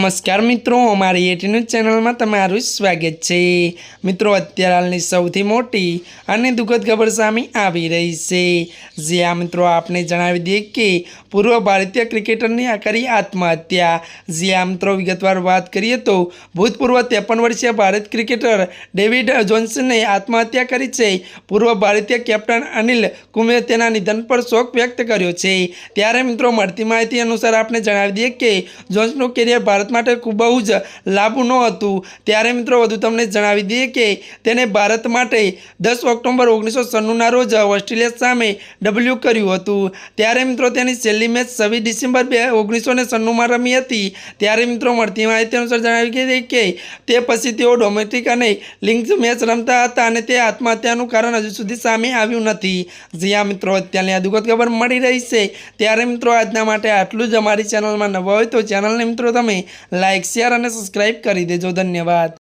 नमस्कार मित्रों, अमारी एटी न्यूज चैनल में तमारुं स्वागत है। मित्रों, अत्यारे हालनी सौथी मोटी अने दुखद खबर सामे आवी रही है। ज्यां मित्रों आपने जणावी दीए कि पूर्व भारतीय क्रिकेटरनी करी आत्महत्या। ज्यां मित्रों विगतवार बात करिए तो भूतपूर्व 53 वर्षीय भारत क्रिकेटर डेविड जोन्सन ने आत्महत्या करी है। पूर्व भारतीय कैप्टन अनिल कुंबले तेना निधन पर शोक व्यक्त कर्यो छे। त्यारे मित्रों મળતી માહિતી અનુસાર આપણે જણાવી દઈએ કે જોન્સનું કેરિયર ભારત માટે ખૂબ જ લાંબુ નહોતું। ત્યારે મિત્રો વધુ તમને જણાવી દઈએ કે તેને ભારત માટે 10 ઓક્ટોબર 1996ના રોજ ઓસ્ટ્રેલિયા સામે ડબલ્યુ કર્યું હતું। ત્યારે મિત્રો તેની છેલ્લી મેચ 26 ડિસેમ્બર 1996માં રમી હતી। ત્યારે મિત્રો મળતી માહિતી અનુસાર જણાવી દઈએ કે તે પછી તેઓ ડોમેસ્ટિક અને લીગ મેચ રમતા હતા અને તે આત્મહત્યાનું કારણ હજુ સુધી સામે આવ્યું નથી। જ્યાં મિત્રો અત્યારની આ દુઃખદ ખબર મળી રહી છે। ત્યારે મિત્રો આજના માટે આટલું જ। અમારી ચેનલમાં નવા હોય તો ચેનલને મિત્રો તમે લાઇક, શેર અને સબસ્ક્રાઇબ કરી દેજો। ધન્યવાદ।